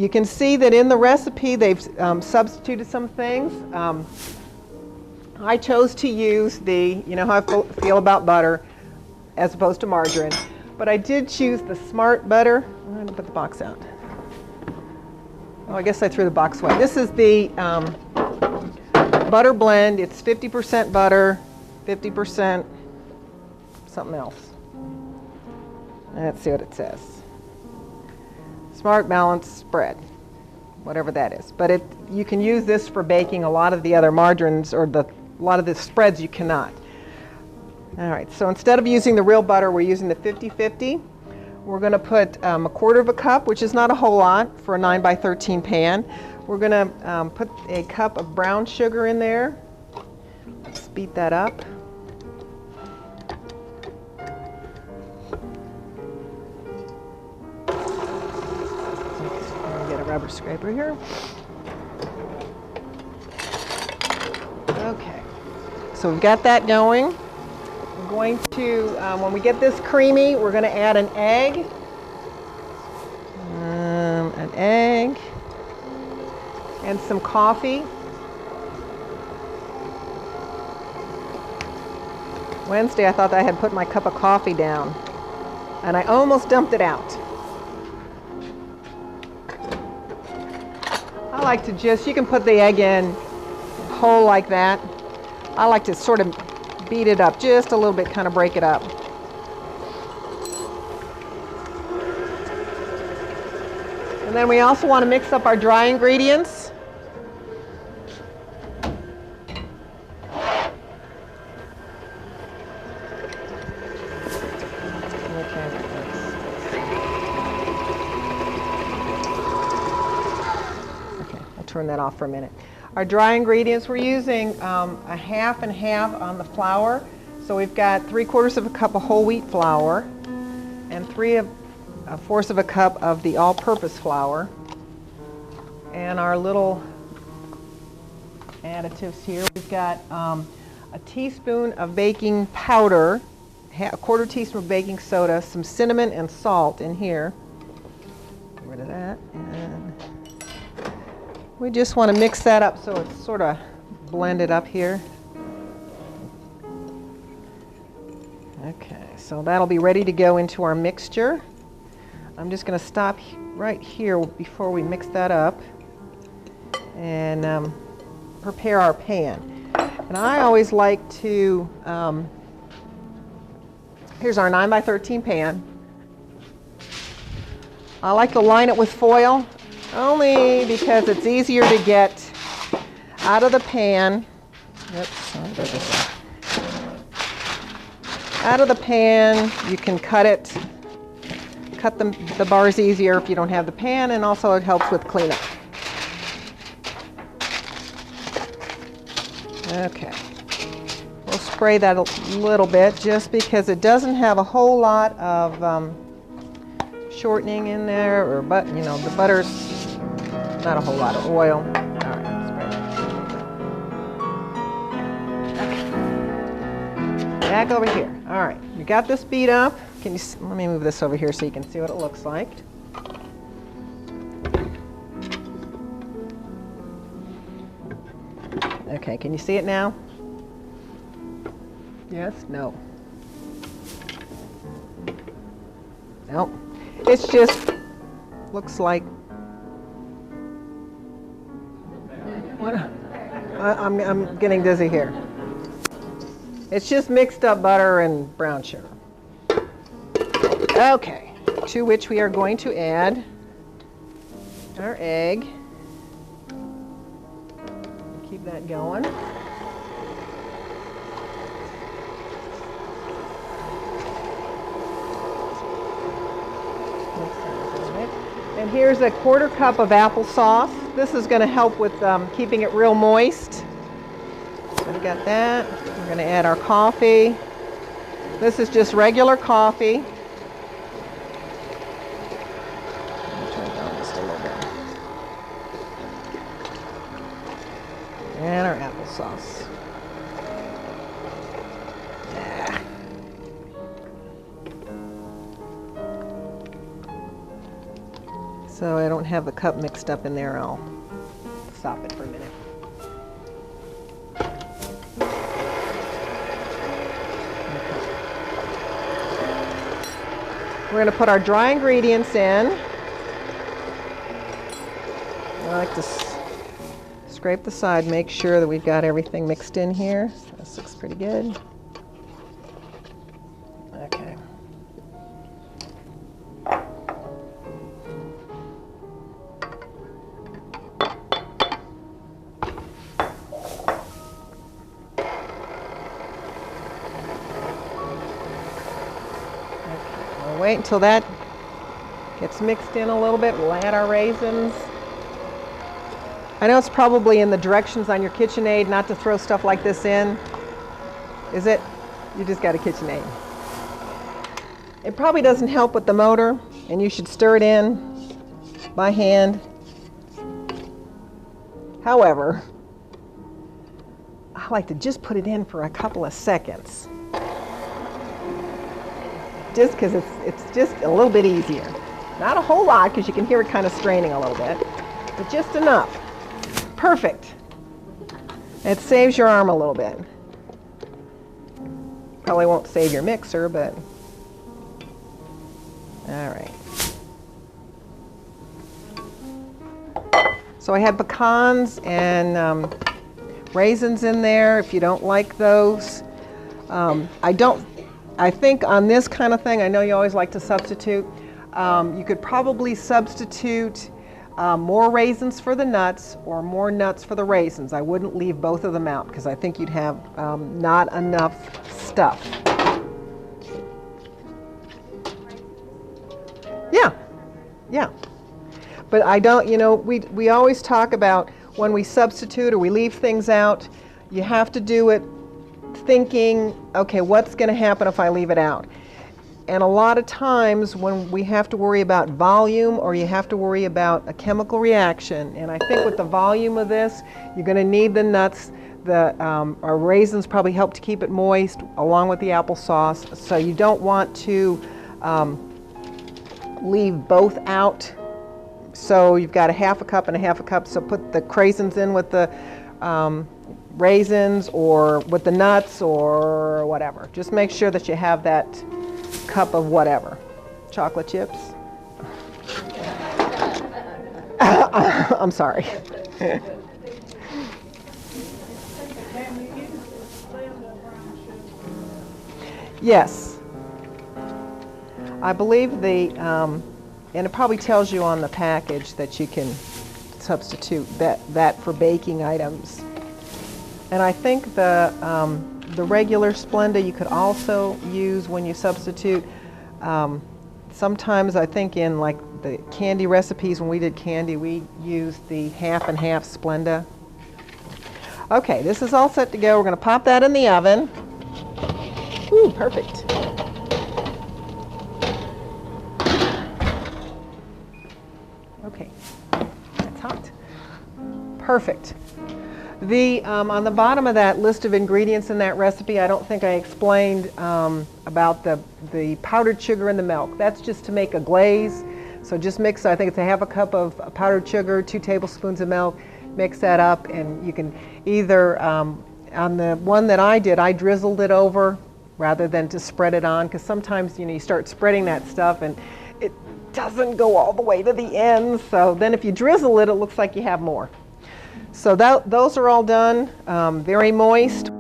You can see that in the recipe they've substituted some things. I chose to use the, you know how I feel about butter, as opposed to margarine. But I did choose the Smart butter. I'm going to put the box out. Oh, I guess I threw the box away. This is the butter blend. It's 50% butter, 50% something else. Let's see what it says. Smart Balanced Spread, whatever that is. But you can use this for baking a lot of the other margarines, or a lot of the spreads you cannot. All right, so instead of using the real butter, we're using the 50-50. We're going to put a 1/4 cup, which is not a whole lot for a 9x13 pan. We're going to put a cup of brown sugar in there. Let's beat that up. Get a rubber scraper here. Okay, so we've got that going. We're going to, when we get this creamy, we're going to add an egg. And some coffee. Wednesday I thought I had put my cup of coffee down, and I almost dumped it out. I like to just, you can put the egg in whole like that. I like to sort of beat it up just a little bit, kind of break it up. And then we also want to mix up our dry ingredients. Turn that off for a minute. Our dry ingredients, we're using a half and half on the flour. So we've got 3/4 cup of whole wheat flour and 3/4 cup of the all-purpose flour. And our little additives here, we've got a teaspoon of baking powder, a 1/4 teaspoon of baking soda, some cinnamon and salt in here. Get rid of that. And we just want to mix that up so it's sort of blended up here. Okay, so that'll be ready to go into our mixture. I'm just going to stop right here before we mix that up and prepare our pan. And I always like to, here's our 9x13 pan. I like to line it with foil, only because it's easier to get out of the pan. Oops, out of the pan, you can cut the bars easier if you don't have the pan, and also it helps with cleanup. Okay, we'll spray that a little bit just because it doesn't have a whole lot of shortening in there, or you know, the butter's not a whole lot of oil. All right, spray that. Okay. Back over here. All right, you got this beat up. Can you? Let me move this over here so you can see what it looks like. Okay, can you see it now? Yes? No? Nope. It's just looks like. What? I'm getting dizzy here. It's just mixed up butter and brown sugar. Okay, to which we are going to add our egg. Keep that going. And here's a 1/4 cup of applesauce. This is going to help with keeping it real moist. So we got that. We're going to add our coffee. This is just regular coffee. Turn it down just a little bit. And our applesauce. Yeah. So I don't have the cup mixed up in there. I'll stop it for a minute. We're going to put our dry ingredients in. I like to scrape the side, make sure that we've got everything mixed in here. This looks pretty good. Okay. We'll wait until that gets mixed in a little bit. We'll add our raisins. I know it's probably in the directions on your KitchenAid not to throw stuff like this in. Is it? You just got a KitchenAid. It probably doesn't help with the motor, and you should stir it in by hand. However, I like to just put it in for a couple of seconds. Just because it's just a little bit easier. Not a whole lot, because you can hear it kind of straining a little bit, but just enough. Perfect. It saves your arm a little bit. Probably won't save your mixer, but all right. So I had pecans and raisins in there. If you don't like those, I think on this kind of thing, I know you always like to substitute. You could probably substitute more raisins for the nuts or more nuts for the raisins. I wouldn't leave both of them out because I think you'd have not enough stuff. Yeah. But I don't, we always talk about when we substitute or we leave things out, you have to do it thinking, okay, what's going to happen if I leave it out? And a lot of times when we have to worry about volume or you have to worry about a chemical reaction, and I think with the volume of this, you're going to need the nuts. Our raisins probably help to keep it moist along with the applesauce. So you don't want to leave both out. So you've got a half a cup and a half a cup. So put the raisins in with the raisins or with the nuts or whatever. Just make sure that you have that cup of whatever. Chocolate chips. I'm sorry. Yes. I believe and it probably tells you on the package that you can substitute that for baking items. And I think the regular Splenda you could also use when you substitute. Sometimes I think in like the candy recipes, when we did candy, we used the half and half Splenda. Okay, this is all set to go. We're going to pop that in the oven. Ooh, perfect. Okay, that's hot. Perfect. On the bottom of that list of ingredients in that recipe, I don't think I explained about the powdered sugar in the milk. That's just to make a glaze. So just mix, I think it's a half a cup of powdered sugar, 2 tablespoons of milk. Mix that up, and you can either, on the one that I did, I drizzled it over rather than to spread it on, because sometimes you start spreading that stuff and it doesn't go all the way to the end. So then if you drizzle it, it looks like you have more. So those are all done, very moist.